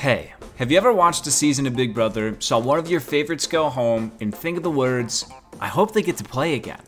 Hey, have you ever watched a season of Big Brother, saw one of your favorites go home, and think of the words, I hope they get to play again?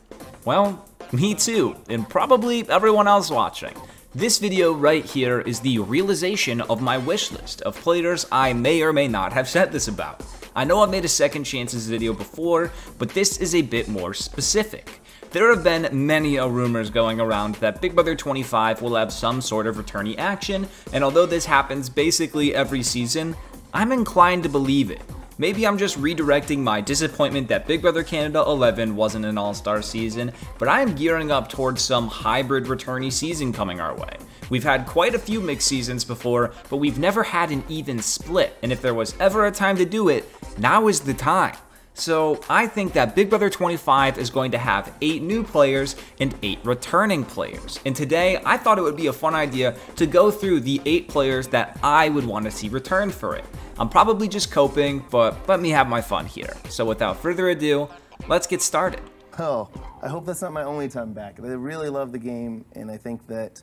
Well, me too, and probably everyone else watching. This video right here is the realization of my wish list of players I may or may not have said this about. I know I've made a second chances video before, but this is a bit more specific. There have been many rumors going around that Big Brother 25 will have some sort of returnee action, and although this happens basically every season, I'm inclined to believe it. Maybe I'm just redirecting my disappointment that Big Brother Canada 11 wasn't an all-star season, but I am gearing up towards some hybrid returnee season coming our way. We've had quite a few mixed seasons before, but we've never had an even split, and if there was ever a time to do it, now is the time. So I think that Big Brother 25 is going to have 8 new players and 8 returning players. And today I thought it would be a fun idea to go through the 8 players that I would want to see return for it. I'm probably just coping, but let me have my fun here. So without further ado, let's get started. Oh, I hope that's not my only time back. I really love the game, and I think that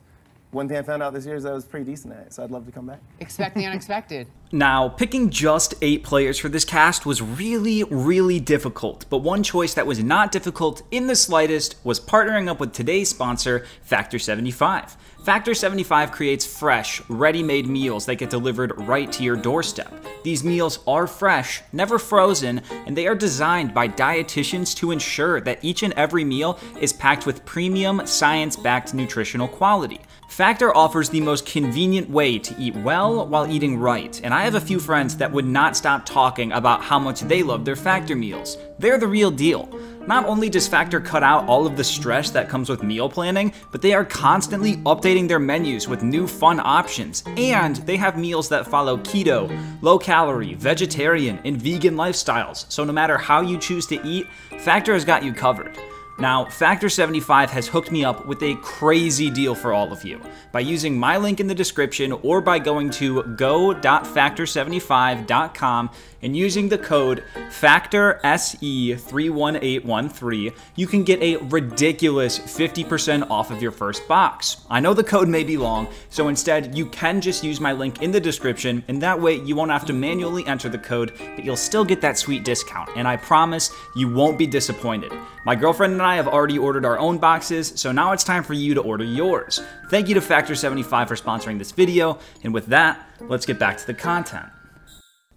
one thing I found out this year is I was pretty decent at it, so I'd love to come back. Expect the unexpected. Now, picking just 8 players for this cast was really difficult, but one choice that was not difficult in the slightest was partnering up with today's sponsor, Factor 75. Factor 75 creates fresh, ready-made meals that get delivered right to your doorstep. These meals are fresh, never frozen, and they are designed by dietitians to ensure that each and every meal is packed with premium, science-backed nutritional quality. Factor offers the most convenient way to eat well while eating right, and I have a few friends that would not stop talking about how much they love their Factor meals. They're the real deal. Not only does Factor cut out all of the stress that comes with meal planning, but they are constantly updating their menus with new fun options, and they have meals that follow keto, low-calorie, vegetarian, and vegan lifestyles, so no matter how you choose to eat, Factor has got you covered. Now, Factor 75 has hooked me up with a crazy deal for all of you. By using my link in the description or by going to go.factor75.com and using the code FACTORSE31813, you can get a ridiculous 50% off of your first box. I know the code may be long, so instead you can just use my link in the description, and that way you won't have to manually enter the code, but you'll still get that sweet discount, and I promise you won't be disappointed. My girlfriend and I have already ordered our own boxes, so now it's time for you to order yours. Thank you to Factor 75 for sponsoring this video, and with that, let's get back to the content.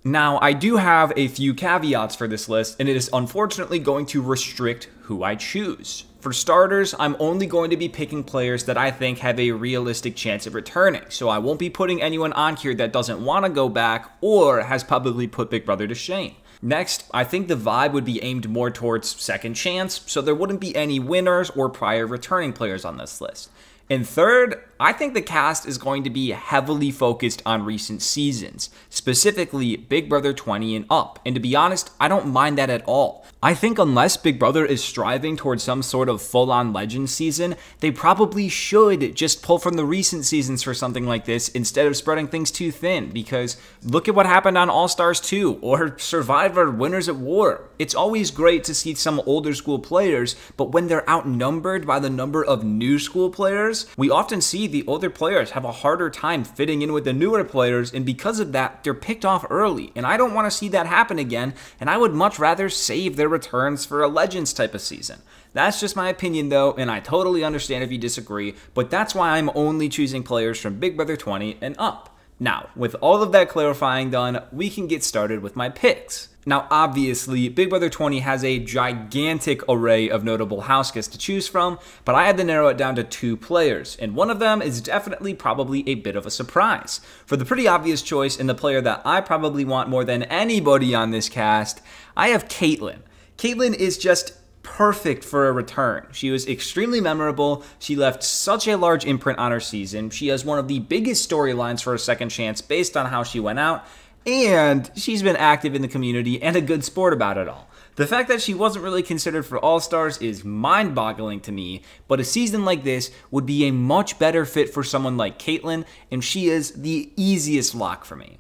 Now, I do have a few caveats for this list, and it is unfortunately going to restrict who I choose. For starters, I'm only going to be picking players that I think have a realistic chance of returning, so I won't be putting anyone on here that doesn't want to go back or has publicly put Big Brother to shame. Next, I think the vibe would be aimed more towards second chance, so there wouldn't be any winners or prior returning players on this list. And third, I think the cast is going to be heavily focused on recent seasons, specifically Big Brother 20 and up, and to be honest, I don't mind that at all. I think unless Big Brother is striving towards some sort of full-on legend season, they probably should just pull from the recent seasons for something like this instead of spreading things too thin, because look at what happened on All Stars 2 or Survivor Winners at War. It's always great to see some older school players, but when they're outnumbered by the number of new school players, we often see the older players have a harder time fitting in with the newer players, and because of that, they're picked off early, and I don't want to see that happen again, and I would much rather save their returns for a Legends type of season. That's just my opinion though, and I totally understand if you disagree, but that's why I'm only choosing players from Big Brother 20 and up. Now, with all of that clarifying done, we can get started with my picks. Now, obviously, Big Brother 20 has a gigantic array of notable house guests to choose from, but I had to narrow it down to 2 players, and one of them is definitely probably a bit of a surprise. For the pretty obvious choice and the player that I probably want more than anybody on this cast, I have Caitlyn. Caitlyn is just perfect for a return. She was extremely memorable, she left such a large imprint on her season, she has one of the biggest storylines for a second chance based on how she went out, and she's been active in the community and a good sport about it all. The fact that she wasn't really considered for All-Stars is mind-boggling to me, but a season like this would be a much better fit for someone like Caitlyn, and she is the easiest lock for me.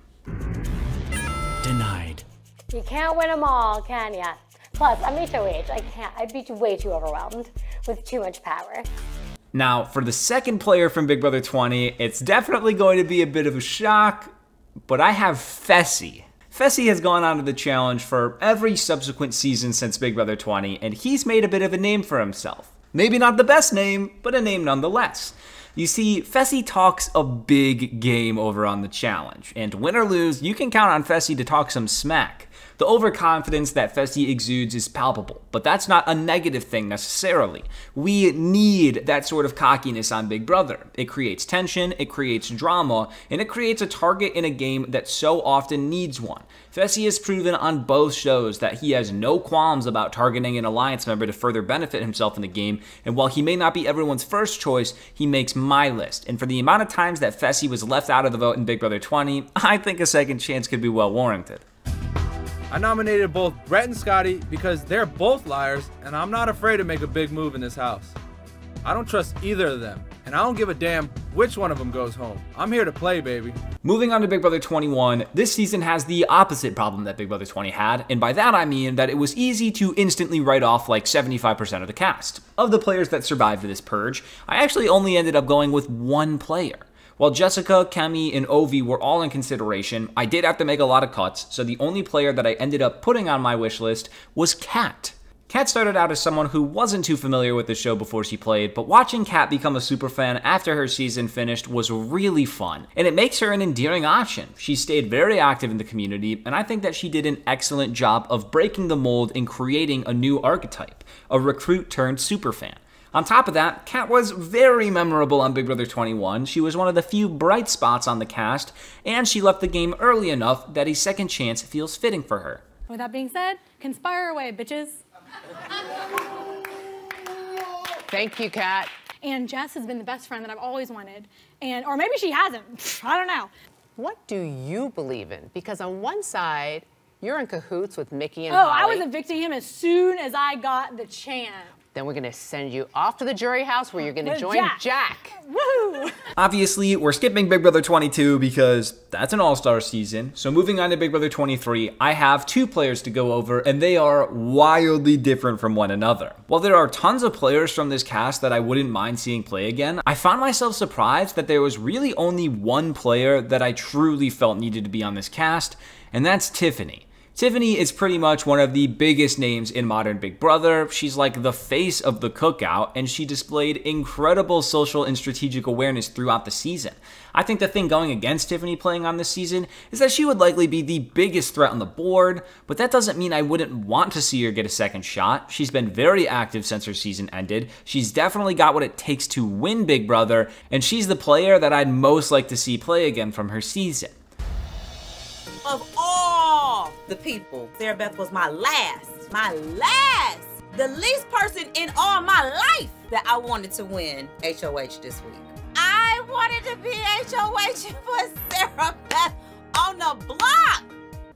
Denied. You can't win them all, can ya? Plus, I'm HOH. I'd be way too overwhelmed with too much power. Now, for the second player from Big Brother 20, it's definitely going to be a bit of a shock, but I have Fessy. Fessy has gone on to the challenge for every subsequent season since Big Brother 20, and he's made a bit of a name for himself. Maybe not the best name, but a name nonetheless. You see, Fessy talks a big game over on the challenge, and win or lose, you can count on Fessy to talk some smack. The overconfidence that Fessy exudes is palpable, but that's not a negative thing necessarily. We need that sort of cockiness on Big Brother. It creates tension, it creates drama, and it creates a target in a game that so often needs one. Fessy has proven on both shows that he has no qualms about targeting an alliance member to further benefit himself in the game, and while he may not be everyone's first choice, he makes my list. And for the amount of times that Fessy was left out of the vote in Big Brother 20, I think a second chance could be well warranted. I nominated both Brett and Scotty because they're both liars, and I'm not afraid to make a big move in this house. I don't trust either of them, and I don't give a damn which one of them goes home. I'm here to play, baby. Moving on to Big Brother 21, this season has the opposite problem that Big Brother 20 had, and by that I mean that it was easy to instantly write off like 75% of the cast. Of the players that survived this purge, I actually only ended up going with one player. While Jessica, Kemi, and Ovi were all in consideration, I did have to make a lot of cuts, so the only player that I ended up putting on my wish list was Kat. Kat started out as someone who wasn't too familiar with the show before she played, but watching Kat become a superfan after her season finished was really fun, and it makes her an endearing option. She stayed very active in the community, and I think that she did an excellent job of breaking the mold and creating a new archetype, a recruit turned superfan. On top of that, Kat was very memorable on Big Brother 21. She was one of the few bright spots on the cast, and she left the game early enough that a second chance feels fitting for her. With that being said, conspire away, bitches. Thank you, Kat. And Jess has been the best friend that I've always wanted. Or maybe she hasn't. I don't know. What do you believe in? Because on one side, you're in cahoots with Mickey and Holly. Holly. I was evicting him as soon as I got the chance. Then we're gonna send you off to the jury house where you're gonna join Jack. Woo! Obviously, we're skipping Big Brother 22 because that's an all-star season. So moving on to Big Brother 23, I have two players to go over, and they are wildly different from one another. While there are tons of players from this cast that I wouldn't mind seeing play again, I found myself surprised that there was really only one player that I truly felt needed to be on this cast, and that's Tiffany. Tiffany is pretty much one of the biggest names in modern Big Brother. She's like the face of the cookout, and she displayed incredible social and strategic awareness throughout the season. I think the thing going against Tiffany playing on this season is that she would likely be the biggest threat on the board, but that doesn't mean I wouldn't want to see her get a second shot. She's been very active since her season ended. She's definitely got what it takes to win Big Brother, and she's the player that I'd most like to see play again from her season. Of all the people, Sarah Beth was my last, the least person in all my life that I wanted to win HOH this week. I wanted to be HOH for Sarah Beth on the block.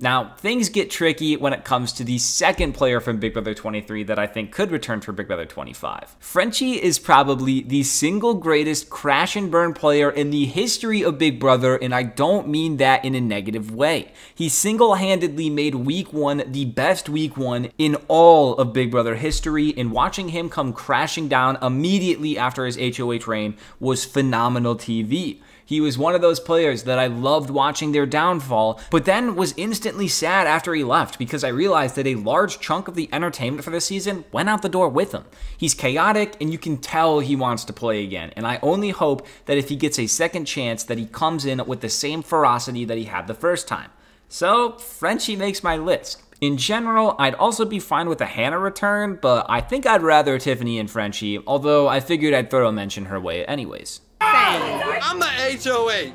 Now, things get tricky when it comes to the second player from Big Brother 23 that I think could return for Big Brother 25. Frenchie is probably the single greatest crash and burn player in the history of Big Brother, and I don't mean that in a negative way. He single-handedly made Week 1 the best Week 1 in all of Big Brother history, and watching him come crashing down immediately after his HOH reign was phenomenal TV. He was one of those players that I loved watching their downfall, but then was instantly sad after he left because I realized that a large chunk of the entertainment for this season went out the door with him. He's chaotic, and you can tell he wants to play again, and I only hope that if he gets a second chance that he comes in with the same ferocity that he had the first time. So, Frenchie makes my list. In general, I'd also be fine with a Hannah return, but I think I'd rather Tiffany and Frenchie, although I figured I'd throw a mention her way anyways. I'm the HOH.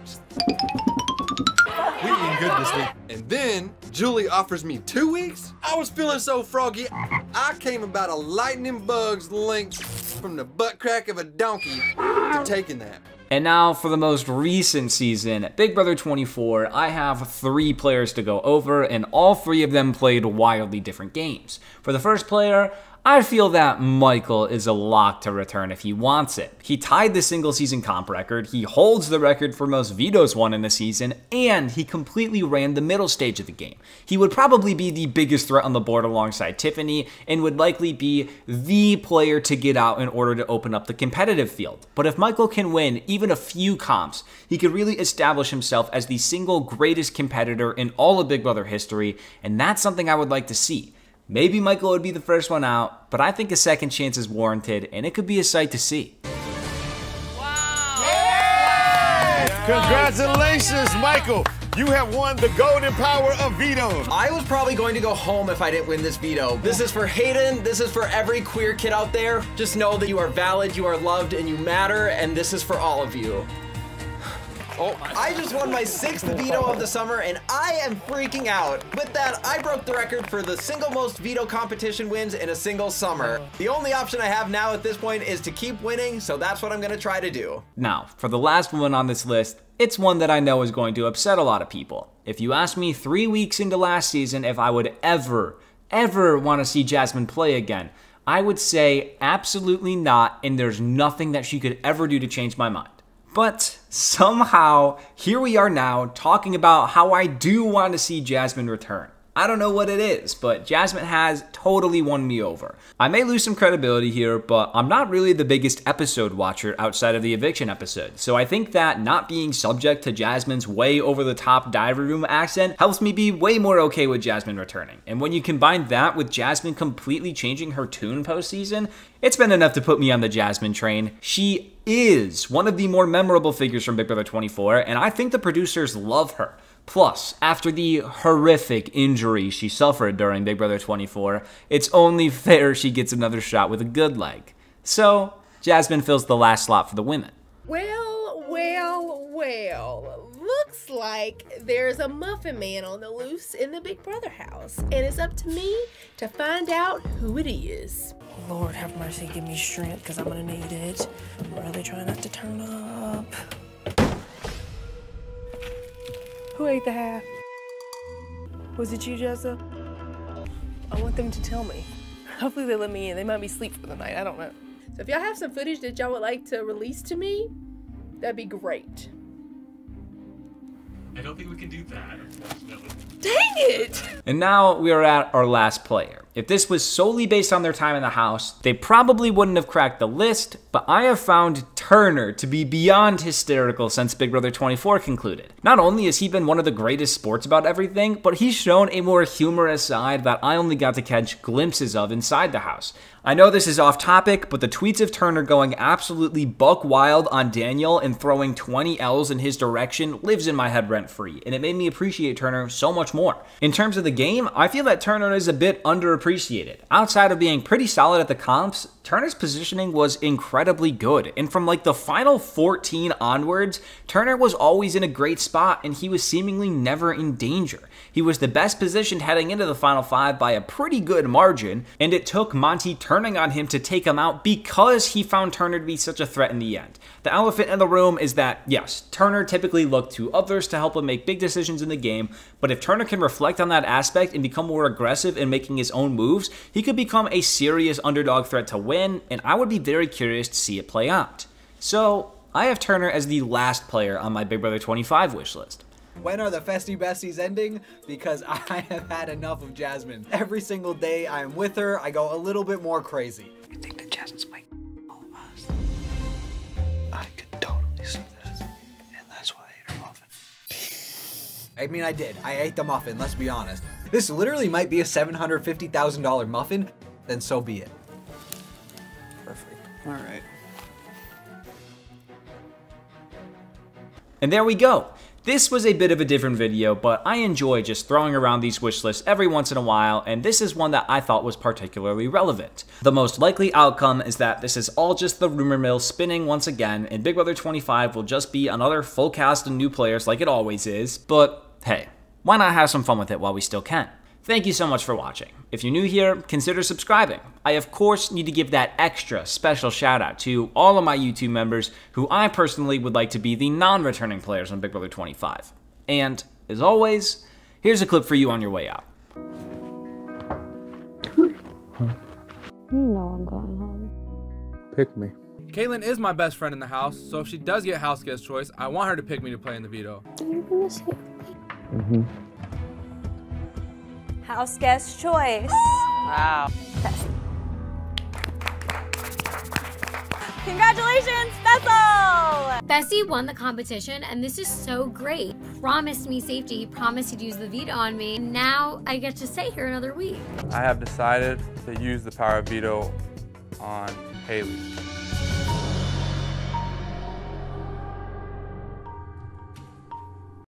We eating good this week. And then Julie offers me 2 weeks. I was feeling so froggy, I came about a lightning bug's length from the butt crack of a donkey to taking that. And now for the most recent season, Big Brother 24, I have 3 players to go over, and all 3 of them played wildly different games. For the first player, I feel that Michael is a lock to return if he wants it. He tied the single season comp record, he holds the record for most vetoes won in a season, and he completely ran the middle stage of the game. He would probably be the biggest threat on the board alongside Tiffany, and would likely be the player to get out in order to open up the competitive field. But if Michael can win even a few comps, he could really establish himself as the single greatest competitor in all of Big Brother history, and that's something I would like to see. Maybe Michael would be the first one out, but I think a second chance is warranted, and it could be a sight to see. Wow. Yeah. Congratulations, Michael. You have won the golden power of vetoes. I was probably going to go home if I didn't win this veto. This is for Hayden. This is for every queer kid out there. Just know that you are valid, you are loved, and you matter, and this is for all of you. Oh, I just won my 6th veto of the summer, and I am freaking out. With that, I broke the record for the single most veto competition wins in a single summer. The only option I have now at this point is to keep winning, so that's what I'm gonna try to do. Now, for the last one on this list, it's one that I know is going to upset a lot of people. If you asked me 3 weeks into last season if I would ever want to see Jasmine play again, I would say absolutely not, and there's nothing that she could ever do to change my mind. But somehow, here we are now talking about how I do want to see Jasmine return. I don't know what it is, but Jasmine has totally won me over. I may lose some credibility here, but I'm not really the biggest episode watcher outside of the eviction episode, so I think that not being subject to Jasmine's way over-the-top diary room accent helps me be way more okay with Jasmine returning. And when you combine that with Jasmine completely changing her tune postseason, it's been enough to put me on the Jasmine train. She is one of the more memorable figures from Big Brother 24, and I think the producers love her. Plus, after the horrific injury she suffered during Big Brother 24, it's only fair she gets another shot with a good leg. So, Jasmine fills the last slot for the women. Well. Looks like there's a muffin man on the loose in the Big Brother house, and it's up to me to find out who it is. Lord have mercy, give me strength, because I'm gonna need it. I'm really trying not to turn up. Who ate the half? Was it you, Jessa? I want them to tell me. Hopefully they let me in. They might be asleep for the night. I don't know. So if y'all have some footage that y'all would like to release to me, that'd be great. I don't think we can do that, unfortunately. Dang it! And now we are at our last player. If this was solely based on their time in the house, they probably wouldn't have cracked the list, but I have found Turner to be beyond hysterical since Big Brother 24 concluded. Not only has he been one of the greatest sports about everything, but he's shown a more humorous side that I only got to catch glimpses of inside the house. I know this is off topic, but the tweets of Turner going absolutely buck wild on Daniel and throwing 20 L's in his direction lives in my head rent-free, and it made me appreciate Turner so much more. In terms of the game, I feel that Turner is a bit underappreciated. Outside of being pretty solid at the comps, Turner's positioning was incredibly good, and from like the final 14 onwards, Turner was always in a great spot and he was seemingly never in danger. He was the best positioned heading into the final 5 by a pretty good margin, and it took Monty turning on him to take him out because he found Turner to be such a threat in the end. The elephant in the room is that, yes, Turner typically looked to others to help him make big decisions in the game, but if Turner can reflect on that aspect and become more aggressive in making his own moves, he could become a serious underdog threat to win, and I would be very curious to see it play out. So, I have Turner as the last player on my Big Brother 25 wish list. When are the Festy Besties ending? Because I have had enough of Jasmine. Every single day I am with her, I go a little bit more crazy. I think that Jasmine's like all of us. I could totally see this, and that's why I ate her muffin. I mean, I did. I ate the muffin, let's be honest. This literally might be a $750,000 muffin, then so be it. Perfect. All right. And there we go. This was a bit of a different video, but I enjoy just throwing around these wish lists every once in a while, and this is one that I thought was particularly relevant. The most likely outcome is that this is all just the rumor mill spinning once again, and Big Brother 25 will just be another full cast of new players like it always is, but hey, why not have some fun with it while we still can? Thank you so much for watching. If you're new here, consider subscribing. I of course need to give that extra special shout out to all of my YouTube members who I personally would like to be the non-returning players on Big Brother 25. And, as always, here's a clip for you on your way out. You know I'm going home. Pick me. Caitlin is my best friend in the house, so if she does get house guest choice, I want her to pick me to play in the veto. Are you gonna say House guest choice. Wow. Congratulations, Bethel! Bessie won the competition, and this is so great. Promised me safety, he promised he'd use the veto on me. Now I get to stay here another week. I have decided to use the power of veto on Haley.